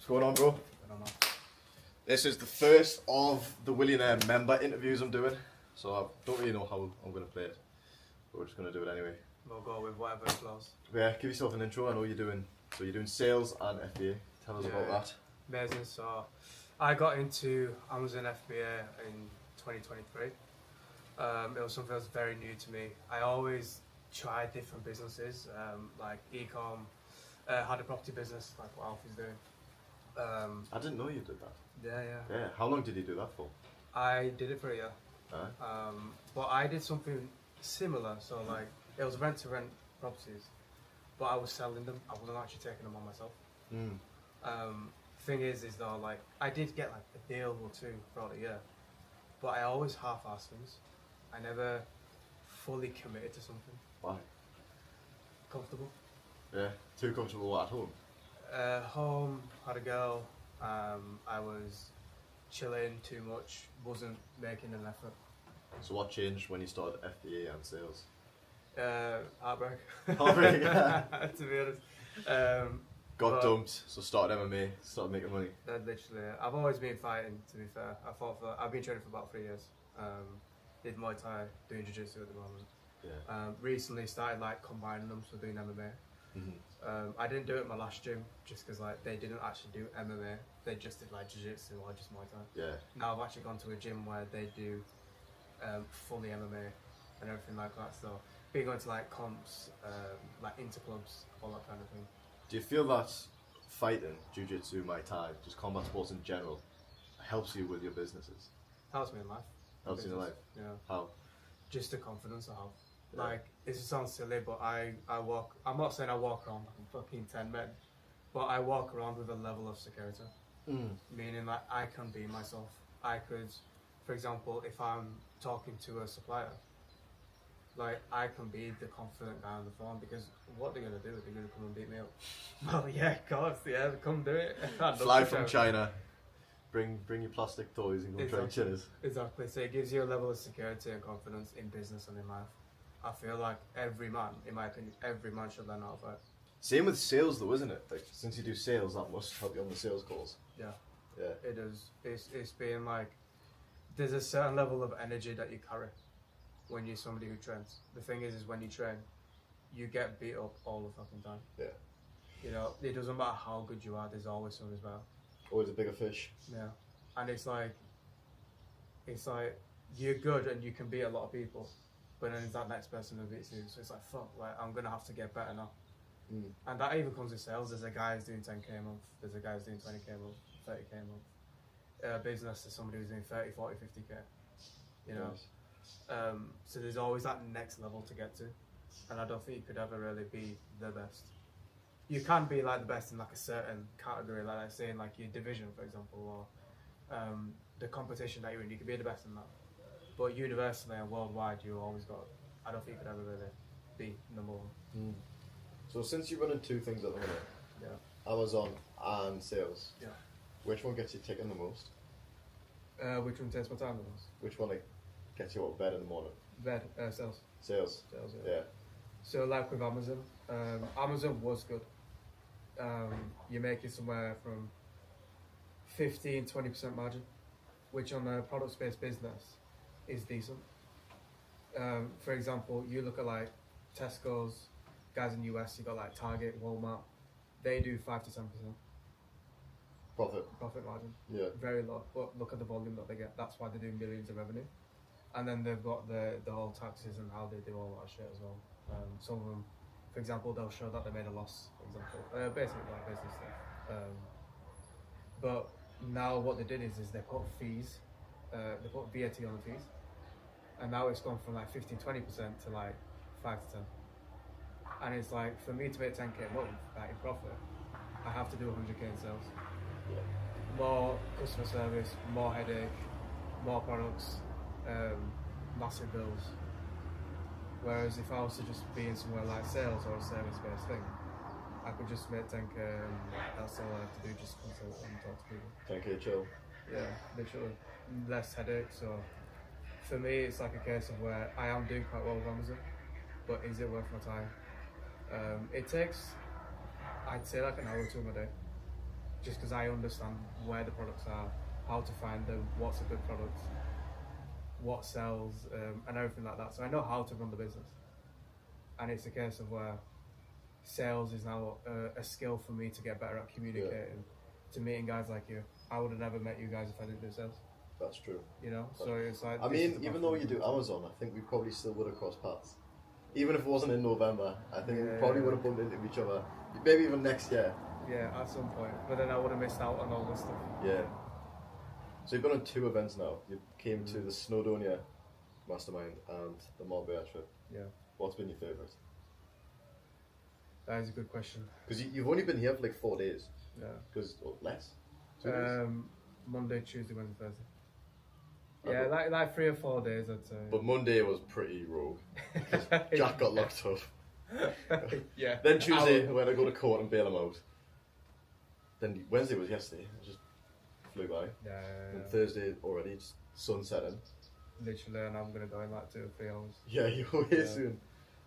going on, bro? I don't know. This is the first of the Willionaire member interviews I'm doing, so I don't really know how I'm going to play it, but we're just going to do it anyway. We'll go with whatever flows. Yeah, give yourself an intro. I know you're doing sales and FBA. Tell us about that. Amazing. So I got into Amazon FBA in 2023. It was something that was very new to me. I always tried different businesses, like e-com, had a property business like what Alfie's doing. I didn't know you did that. Yeah. How long did you do that for? I did it for a year. Aye. But I did something similar. So like it was rent-to-rent properties, but I was selling them. I wasn't actually taking them on myself. Thing is though, like I did get like a deal or two throughout the year, but I always half-assed things. I never fully committed to something. Why? Comfortable. Yeah, too comfortable at home. Home, had a girl. I was chilling too much. Wasn't making an effort. So what changed when you started FBA and sales? Heartbreak. Heartbreak. To be honest. Got dumped, so started MMA, started making money. Literally, I've always been fighting. To be fair, I've been training for about 3 years. Did Muay Thai, doing Jiu-Jitsu at the moment. Yeah. Recently started like combining them, so doing MMA. I didn't do it in my last gym just because like they didn't actually do MMA. They just did like Jiu-Jitsu or just Muay Thai. Yeah. Now I've actually gone to a gym where they do fully MMA and everything like that. So being going to like comps, like interclubs, all that kind of thing. Do you feel that fighting, Jiu-Jitsu, Muay Thai, just combat sports in general, helps you with your businesses? Helps me in life. Helps you in life? Yeah. How? Just the confidence I have. Yeah. Like, it sounds silly, but I walk, I'm not saying I walk around like fucking 10 men, but I walk around with a level of security. Meaning that I can be myself. I could, for example, if I'm talking to a supplier, like I can be the confident guy on the phone because what they're gonna do is they're gonna come and beat me up. Well, yeah, of course, yeah, come do it. Fly from China, bring your plastic toys and go trade chinners. Exactly. So it gives you a level of security and confidence in business and in life. I feel like every man, in my opinion, every man should learn how to fight. Same with sales though, isn't it? Like since you do sales, that must help you on the sales calls. Yeah. Yeah. It is. It's being like there's a certain level of energy that you carry when you're somebody who trains. The thing is when you train, you get beat up all the fucking time. Yeah. You know, it doesn't matter how good you are. There's always someone who's better. Always a bigger fish. Yeah. And it's like you're good and you can beat a lot of people, but then it's that next person who beats you. So it's like fuck. Like I'm gonna have to get better now. And that even comes with sales. There's a guy who's doing 10k a month. There's a guy who's doing 20k a month, 30k a month. Business is somebody who's doing 30, 40, 50k. You know. Nice. So there's always that next level to get to, and I don't think you could ever really be the best. You can be like the best in like a certain category, like I say in like your division, for example, or the competition that you're in. You can be the best in that, but universally and worldwide, you always got. I don't think you could ever really be number one. So since you're running two things at the minute, Yeah. Amazon and sales, Yeah. which one gets you ticking the most? Which one takes my time the most? Which one like gets you out of bed in the morning? Sales. Sales. Sales. Yeah. So like with Amazon, Amazon was good. You're making somewhere from 15-20% margin, which on a product-based business is decent. For example, you look at like Tesco's, guys in the US, you got like Target, Walmart, they do 5 to 10% profit margin. Yeah. Very low, but look at the volume that they get. That's why they do millions of revenue. And then they've got the whole taxes and how they do all that shit as well. Some of them, for example, they'll show that they made a loss, for example. Basically like business stuff. But now what they did is they put fees, they put VAT on the fees. And now it's gone from like 15-20% to like 5 to 10. And it's like, for me to make 10k a month in profit, I have to do 100k in sales. Yeah. More customer service, more headache, more products, massive bills. Whereas if I was to just be in somewhere like sales or a service-based thing, I could just make 10k and that's all I have to do, just consult and talk to people. 10k chill. Yeah, literally. Less headache, so for me it's like a case of where I am doing quite well with Amazon, but is it worth my time? It takes, I'd say like an hour or two a day. just because I understand where the products are, how to find them, what's a good product, what sells, and everything like that. So I know how to run the business. And it's a case of where sales is now a skill for me to get better at communicating, to meeting guys like you. I would have never met you guys if I didn't do sales. That's true. You know, so it's like. I mean, even though you do Amazon, I think we probably still would have crossed paths. Even if it wasn't in November, I think we probably would have bumped into each other. Maybe even next year. Yeah, at some point. But then I would have missed out on all this stuff. Yeah. So you've been on 2 events now. You came to the Snowdonia Mastermind and the Marbella trip. Yeah. What's been your favourite? That is a good question. Because you've only been here for like 4 days. Yeah. Because less. 2 days. Monday, Tuesday, Wednesday, Thursday. Yeah, like 3 or 4 days, I'd say. But Monday was pretty rogue. Jack got locked up. Yeah. Then Tuesday, when I go to court and bail him out. Then Wednesday was yesterday. It just flew by. Yeah. And Thursday already, just sun setting. Literally, and I'm going to go in like 2 or 3 hours. Yeah, you're here soon.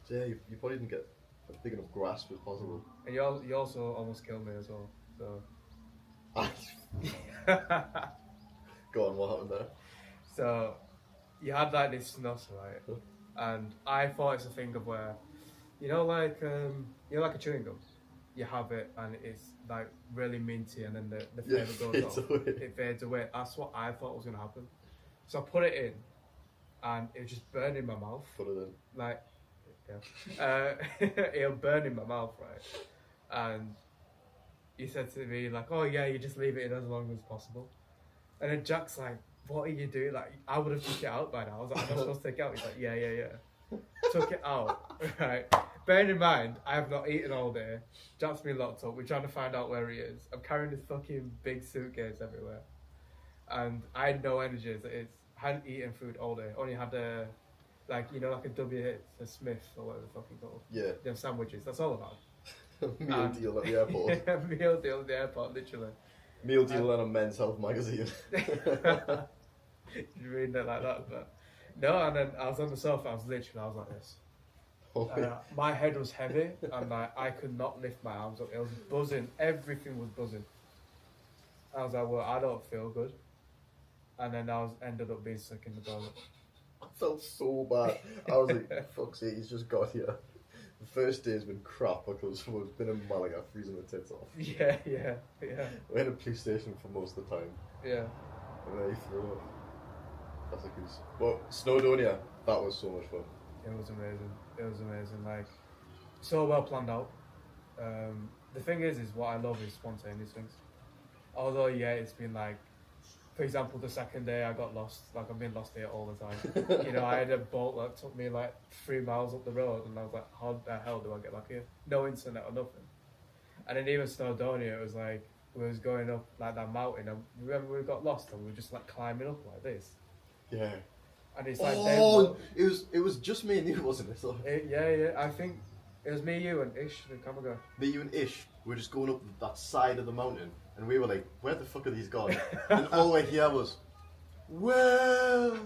So yeah, you probably didn't get a big enough grasp as possible. And you also almost killed me as well. So. Go on, what happened there? So, you had like this snus, right? And I thought it's a thing of where, like a chewing gum. You have it and it's like really minty, and then the flavour goes off. It fades away. That's what I thought was gonna happen. So I put it in, and it just burned in my mouth. Put it in. Like, yeah, it'll burn in my mouth, right? And he said to me like, "Oh yeah, you just leave it in as long as possible." And then Jack's like, "What are you doing? Like, I would have took it out by now." I was like, "I'm not supposed to take it out." He's like, "Yeah." Took it out, right? Bearing in mind, I have not eaten all day. Jack's been locked up. We're trying to find out where he is. I'm carrying this fucking big suitcase everywhere. And I had no energy. Hadn't eaten food all day. Only had like a W, a Smith, or whatever the fuck you call it. Yeah. Them sandwiches. That's all I had. Meal deal at the airport. Meal deal at the airport, literally. Meal deal and a Men's Health magazine. You read it like that, but no. And then I was on the sofa. I was like this. My head was heavy, and like I could not lift my arms up. It was buzzing. Everything was buzzing. I was like, well, I don't feel good. And then ended up being sick in the toilet. I felt so bad. I was like, fuck's sake, he's just got here. The first day's been crap because we've been in Malaga freezing the tits off. Yeah. We're in a police station for most of the time. Yeah. And then he threw up. That's a goose. Well, Snowdonia, that was so much fun. It was amazing. Like, so well planned out. The thing is what I love is spontaneous things. Although, yeah, it's been like, for example, the second day I got lost. Like, I've been lost here all the time. I had a boat that took me like 3 miles up the road, and I was like, how the hell do I get back here? No internet or nothing. And then even Snowdonia, it was like, we was going up like that mountain, and remember we got lost and we were just like climbing up like this. Yeah. And it's like, it was just me and you, wasn't it? So yeah. I think it was me, you, and Ish, the camera guy. Me, you, and Ish were just going up that side of the mountain, and we were like, "Where the fuck are these gone?" And all the way here was, "Well,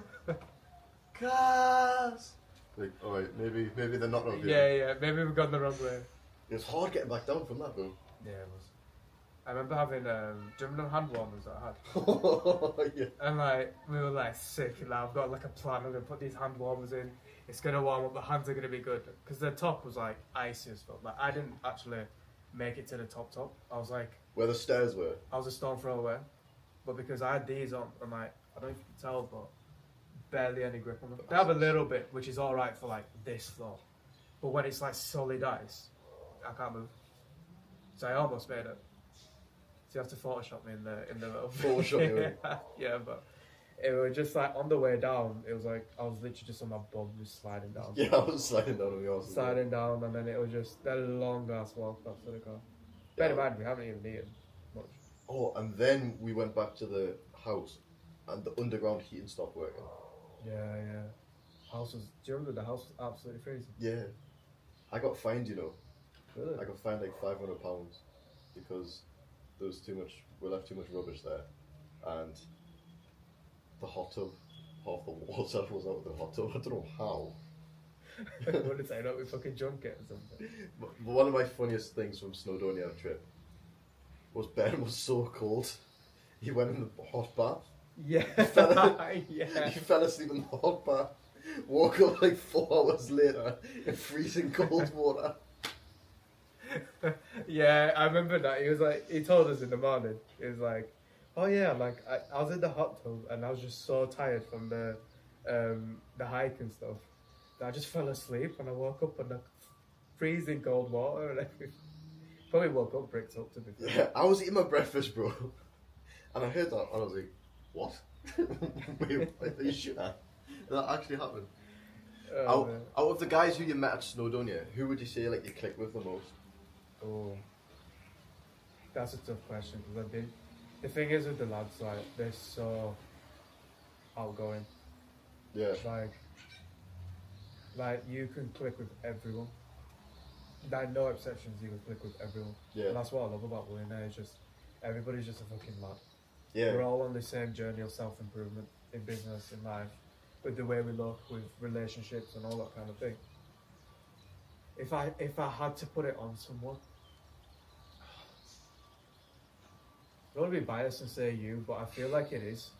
cars." Like, all right, maybe they're not up here. Yeah. Maybe we've gone the wrong way. It was hard getting back down from that though. Yeah, it was. I remember having do you remember the hand warmers that I had? Oh, yeah. And like we were like sick. And I've got like a plan. I'm gonna put these hand warmers in. It's gonna warm up. The hands are gonna be good because the top was like icy as fuck. Like I didn't actually make it to the top. I was like where the stairs were. I was a stone throw away, but because I had these on, and like I don't know if you can tell, but barely any grip on them. They have a little bit, which is all right for like this floor, but when it's like solid ice, I can't move. So I almost made it. So you have to Photoshop me in the little Photoshop you. Yeah, but it was just like on the way down. It was like I was literally just on my bum, just sliding down. Yeah, I was sliding down on yours. Sliding down, and then it was just a long ass walk back to the car. Bear in mind, we haven't even eaten much. Oh, and then we went back to the house, and the underground heating stopped working. Yeah. House was. Do you remember the house was absolutely freezing? Yeah, I got fined. Really? I got fined like £500 because there was we left too much rubbish there, and the hot tub, half the water was out of the hot tub. I don't know how. What did I know? We fucking junk it or something. But one of my funniest things from Snowdonia trip was Ben was so cold, he went in the hot bath. Yeah. Yeah. He fell asleep in the hot bath. Woke up like 4 hours later in freezing cold water. Yeah, I remember that. He was like, he told us in the morning. He was like, "Oh yeah, like I was in the hot tub and I was just so tired from the hike and stuff that I just fell asleep and I woke up in the freezing cold water and everything." Probably woke up bricked up to be fair. Yeah, I was eating my breakfast, bro, and I heard that and I was like, "What? Wait, are you sure that actually happened?" Oh, Out of the guys who you met at Snowdonia, who would you say like you clicked with the most? oh, that's a tough question because the thing is with the lads, like they're so outgoing. Yeah, Like you can click with everyone. Like no exceptions, you can click with everyone. yeah, And that's what I love about William. It's just everybody's just a fucking lad. yeah. We're all on the same journey of self-improvement in business, in life, with the way we look, with relationships and all that kind of thing. If I had to put it on someone, I don't want to be biased and say you, but I feel like it is.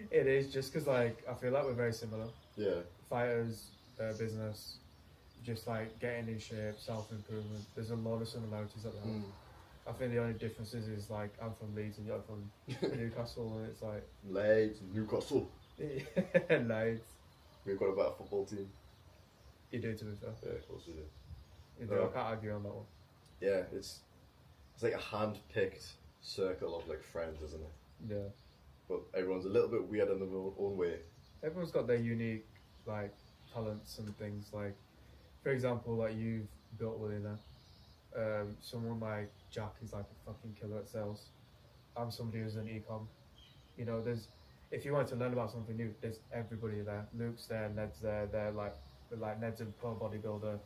It is just because like I feel like we're very similar. Yeah, Fighters, business, just like getting in shape, self-improvement. There's a lot of similarities that we have. I think the only difference is like I'm from Leeds and you're from Newcastle, and it's like Leeds, Newcastle. Leeds. We've got a better football team. You do, to be fair. Yeah, of course we do. You do. I can't argue on that one. Yeah, it's like a hand-picked circle of like friends, isn't it? Yeah. But everyone's a little bit weird in their own way. Everyone's got their unique like talents and things. Like, for example, like you've built within there. Someone like Jack is like a fucking killer at sales. I'm somebody who's an e-com. You know, if you want to learn about something new, there's everybody there. Luke's there, Ned's there. They're like Ned's a pro bodybuilder.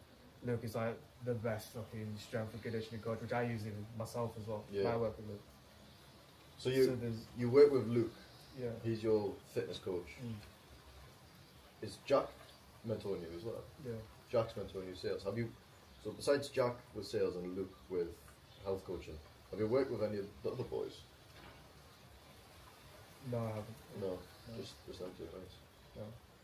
Luke is like the best fucking strength and conditioning coach, which I use even myself as well. Yeah. I work with Luke. So you work with Luke. Yeah. He's your fitness coach. Is Jack mentoring you as well? Yeah. Jack's mentoring you sales. So besides Jack with sales and Luke with health coaching, have you worked with any of the other boys? No, I haven't. No. Just them two, nice. No.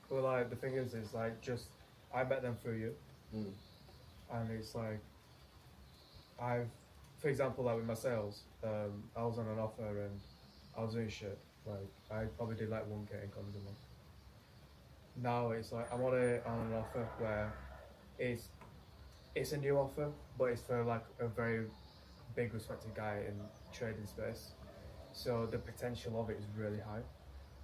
Well, like the thing is like just I met them through you, and it's like for example, like with my sales, I was on an offer and I was doing shit. Like I probably did like 1K incomes a month. Now it's like I'm on an offer where it's a new offer, but it's for like a very big respected guy in trading space. So the potential of it is really high.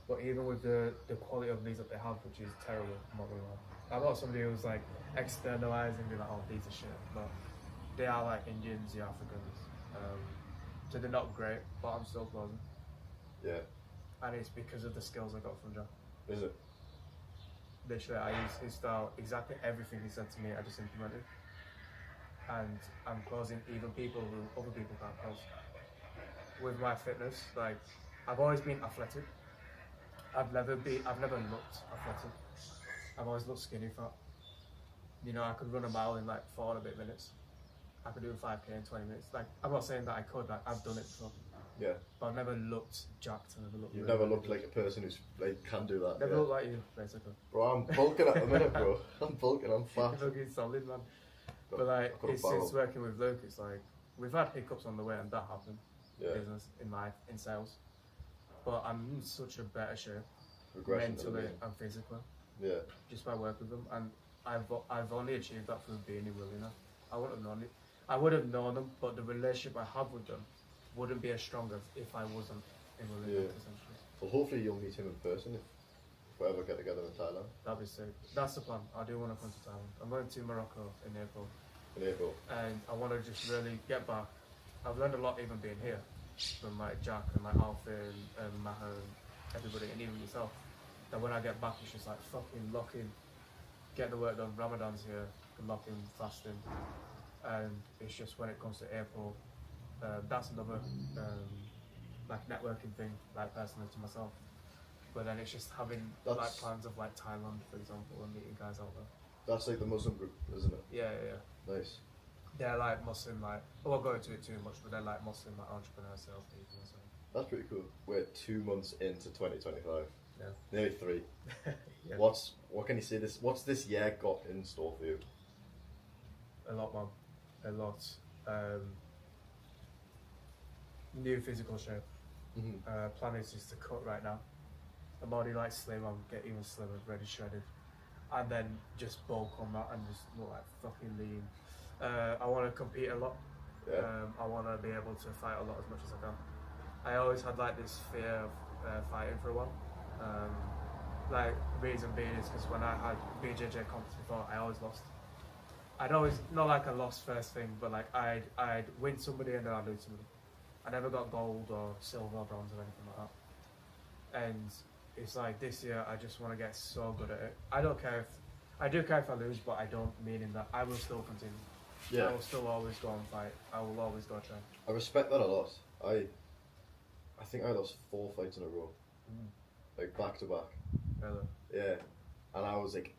But even with the quality of leads that they have, which is terrible, I'm not gonna lie. I'm not somebody who's like externalizing, being like, oh, these are shit. But they are like Indians, the Africans. So they're not great, but I'm still closing. Yeah. And it's because of the skills I got from John. Is it? Literally, I used his style, exactly everything he said to me, I just implemented. And I'm closing even people who other people can't close. With my fitness, like, I've always been athletic. I've never looked athletic. I've always looked skinny fat. You know, I could run a mile in like 4 and a bit minutes. I could do a 5K in 20 minutes. Like, I'm not saying that I could, like, I've done it before. Yeah. But I've never looked jacked. I never looked. You've really never looked like a person who's like can do that. Never looked like you, basically. Bro, I'm bulking at the minute, bro. I'm bulking. I'm fat. You're looking solid, man. But like, since working with Luke, it's like we've had hiccups on the way, and that happened. Yeah. Business, in life, in sales. But I'm in such a better shape, Regression, mentally and physically, Yeah. just by working with them. And I've only achieved that through being a millionaire. I wouldn't have known it. I would have known them, but the relationship I have with them wouldn't be as strong as if I wasn't a millionaire, essentially. Well, hopefully you'll meet him in person if we ever get together in Thailand. That'd be sick. That's the plan. I do want to come to Thailand. I'm going to Morocco in April. In April. And I want to just really get back. I've learned a lot even being here from like Jack and like Alfie and Maha and everybody and even yourself. That when I get back, it's just like fucking locking, get the work done. Ramadan's here, locking, fasting, and it's just when it comes to April, that's another like networking thing, like personally to myself. But then it's just having like plans of like Thailand, for example, and meeting guys out there. That's like the Muslim group, isn't it? Yeah. Nice. they're like Muslim, like I won't go into it too much, but they're like Muslim, like entrepreneur salespeople. So That's pretty cool. We're 2 months into 2025. yeah, Nearly 3. yeah. What can you say? What's this year got in store for you? A lot, man, a lot. New physical shape. Plan is just to cut right now. I'm already like slim. I'm getting even slimmer, ready shredded, and then just bulk on that and just look like fucking lean. I want to compete a lot. Yeah. I want to be able to fight a lot as much as I can. I always had like this fear of fighting for a while. Like reason being is because when I had BJJ comps before, I always lost. I'd always not like a lost first thing, but like I'd win somebody and then I'd lose somebody. I never got gold or silver or bronze or anything like that. And it's like this year I just want to get so good at it. I do care if I lose, but I don't mean in that I will still continue. Yeah. I will still always go and fight. I will always go train. I respect that a lot. I think I lost 4 fights in a row, like back to back. Really? Yeah, and I was like,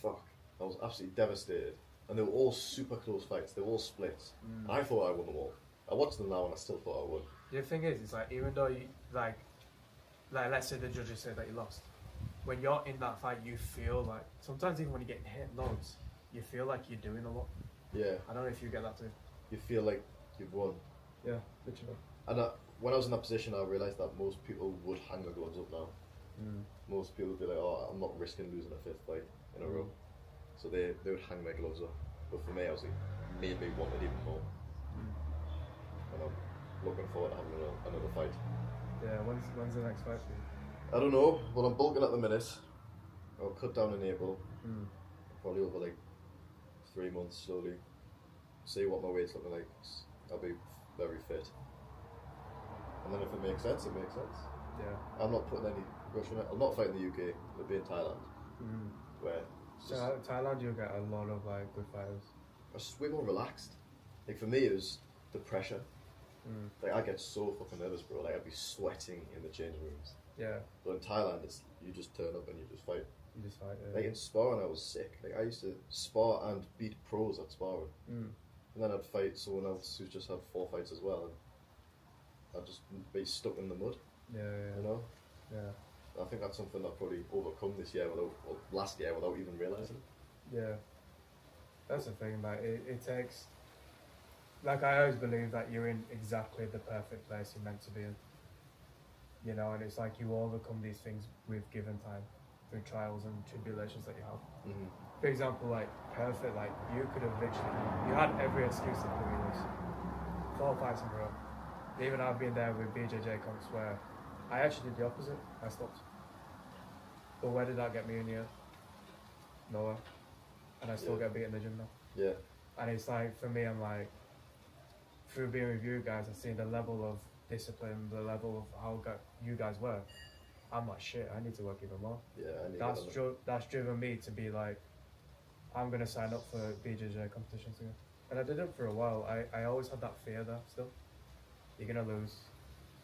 fuck. I was absolutely devastated, and they were all super close fights. They were all splits. And I thought I won them all. I watched them now, and I still thought I won. The thing is, it's like even though you like let's say the judges say that you lost, when you're in that fight, you feel like sometimes even when you're getting hit loads, you feel like you're doing a lot. Yeah. I don't know if you get that too. You feel like you've won. Yeah, literally. And when I was in that position, I realised that most people would hang their gloves up now. Most people would be like, oh, I'm not risking losing a 5th fight in a row. So they would hang their gloves up. But for me, I was like, made me want it even more. And I'm looking forward to having another fight. Yeah, when's the next fight for you? I don't know. Well, I'm bulking at the minute. I'll cut down in April. Probably over like 3 months slowly. See what my weight's looking like. I'll be very fit. And then if it makes sense, it makes sense. Yeah. I'm not putting any rush on it. I'll not fight in the UK. It'll be in Thailand. Where it's just, Thailand, you'll get a lot of like good fighters. I was just way more relaxed. Like for me, it was the pressure. Like I get so fucking nervous, bro. Like I'd be sweating in the changing rooms. Yeah. But in Thailand, it's you just turn up and you just fight. You just fight. Like in sparring, I was sick. Like I used to spar and beat pros at sparring, and then I'd fight someone else who's just had 4 fights as well, and I'd just be stuck in the mud. Yeah. You know. Yeah. I think that's something I've probably overcome this year last year without even realising. Yeah. That's the thing. Like it takes. Like I always believe that you're in exactly the perfect place you're meant to be in. You know, and it's like you overcome these things with given time, through trials and tribulations that you have. For example, like perfect, like you could have literally, you had every excuse to lose 4 fights in a row. Even I've been there with BJJ comps where I actually did the opposite. I stopped. But where did that get me in here? Nowhere. And I still get beat in the gym now. Yeah. And it's like, for me, I'm like, through being with you guys, I've seen the level of discipline, the level of how you guys work. I'm like, shit, I need to work even more. Yeah, I need That's driven me to be like, I'm going to sign up for BJJ competitions again. And I did it for a while. I always had that fear there still. You're going to lose.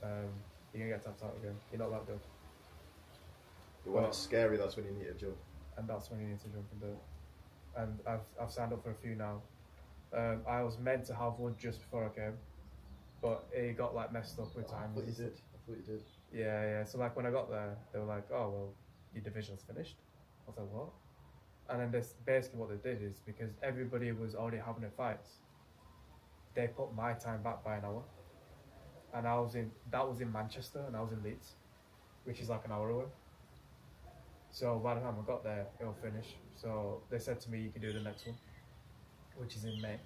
You're going to get tapped out again. You're not that good. But when it's scary, that's when you need to jump. And that's when you need to jump and do it. And I've signed up for a few now. I was meant to have one just before I came, but it got like messed up with time. I thought you did. Yeah. So like when I got there, they were like, "Oh well, your division's finished." I was like, "What?" And then this basically what they did is because everybody was already having their fights, they put my time back by an hour, and that was in Manchester and I was in Leeds, which is like an hour away. So by the time I got there, it'll finish. So they said to me, "You can do the next one," which is in May.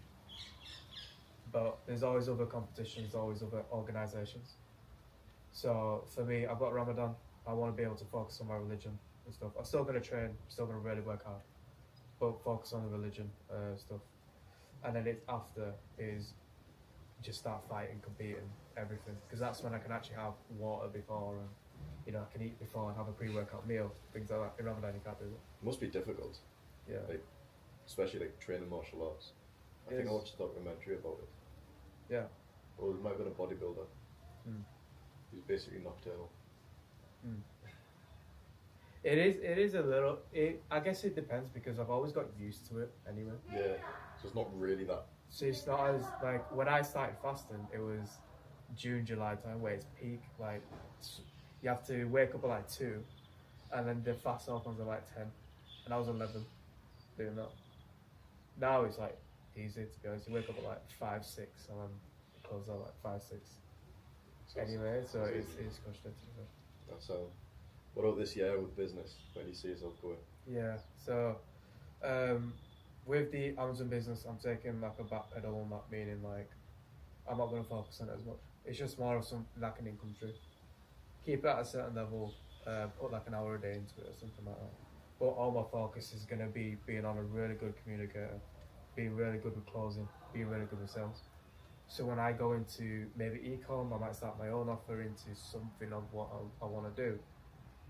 But there's always other competitions, always other organisations. So for me, I've got Ramadan. I want to be able to focus on my religion and stuff. I'm still going to train, I'm still going to really work hard, but focus on the religion stuff. And then it's after is just start fighting, competing, everything. Because that's when I can actually have water before and, you know, I can eat before and have a pre-workout meal, things like that. In Ramadan, you can't do that. It must be difficult. Yeah. Like, especially like training martial arts. I think I watched a documentary about it. Yeah. Or it might have been a bodybuilder. He's basically nocturnal. It is a little. I guess it depends because I've always got used to it anyway. Yeah. So it's not really that So it's not as like when I started fasting, it was June, July time where it's peak. Like you have to wake up at like 2, and then the fast opens at like 10, and I was 11 doing that. Now it's like easy to be honest. You wake up at like 5, 6, and then close out like 5, 6. So Anyway, so it's it's crushed it. That's how. What about this year with business? Where do you see yourself going? Yeah. So with the Amazon business, I'm taking like a back pedal on that, meaning like I'm not going to focus on it as much. It's just more of something like an income stream. Keep it at a certain level, put like an hour a day into it or something like that. But all my focus is going to be being on a really good communicator, being really good with closing, being really good with sales. So when I go into maybe e-com, I might start my own offer into something of what I want to do.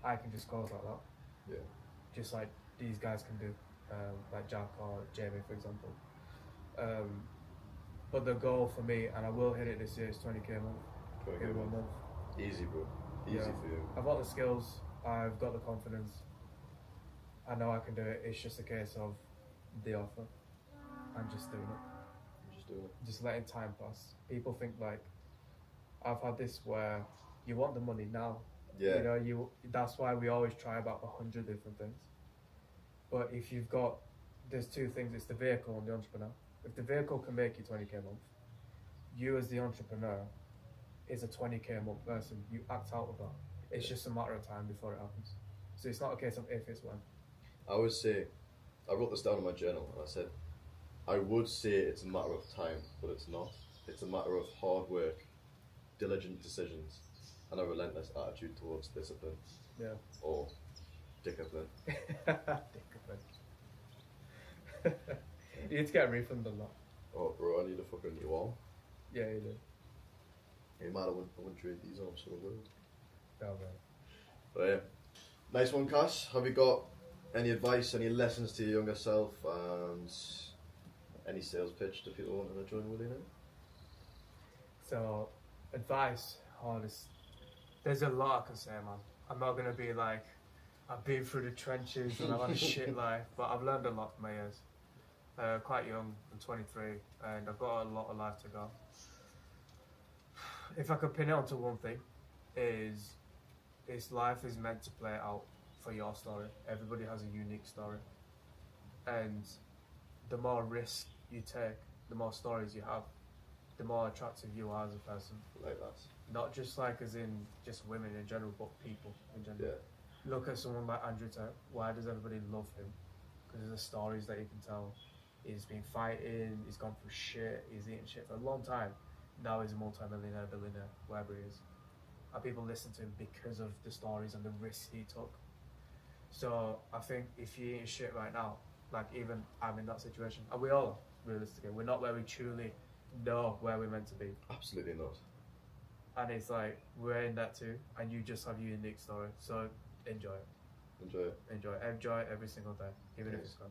I can just close like that. Yeah. Just like these guys can do, like Jack or Jamie, for example. But the goal for me, and I will hit it this year, is 20k a month. 20K In a 1 month. month. Easy, bro. Easy Yeah. for you. I've got the skills, I've got the confidence. I know I can do it. It's just a case of the offer and just doing it. Just doing it. Just letting time pass. People think like I've had this where you want the money now. Yeah. You know, that's why we always try about 100 different things. But if you've got, there's two things, it's the vehicle and the entrepreneur. If the vehicle can make you 20k a month, you as the entrepreneur is a 20k a month person. You act out of that. It's just a matter of time before it happens. So it's not a case of if, it's when. I would say, I wrote this down in my journal and I said, I would say it's a matter of time, but it's not. It's a matter of hard work, diligent decisions, and a relentless attitude towards discipline. Yeah. Or discipline. You need to get a refund on that. Oh, bro, I need a fucking new arm. Yeah, you do. Hey, man, I wouldn't trade these arms for the world. No, man. But yeah, nice one, Cass. Have you got any advice, any lessons to your younger self, and any sales pitch to people wanting to join with you now? So, advice, there's a lot I can say, man. I'm not gonna be like, I've been through the trenches and I've had a shit life, but I've learned a lot from my years. Quite young, I'm 23, and I've got a lot of life to go. If I could pin it onto one thing, is life is meant to play out for your story. Everybody has a unique story, and the more risk you take, the more stories you have, the more attractive you are as a person. Like that. Not just like as in just women in general, but people in general. Yeah. Look at someone like Andrew Tate. Why does everybody love him? Because of the stories that he can tell. He's been fighting, he's gone through shit, he's eaten shit for a long time. Now he's a multi-millionaire, billionaire, wherever he is. And people listen to him because of the stories and the risks he took. So I think if you're eating shit right now, like even I'm in that situation, and we all are, realistically, we're not where we truly know where we're meant to be. Absolutely not. And it's like, we're in that too, and you just have your unique story. So enjoy it. Enjoy it. Enjoy it. Enjoy it every single day, even if it's gone.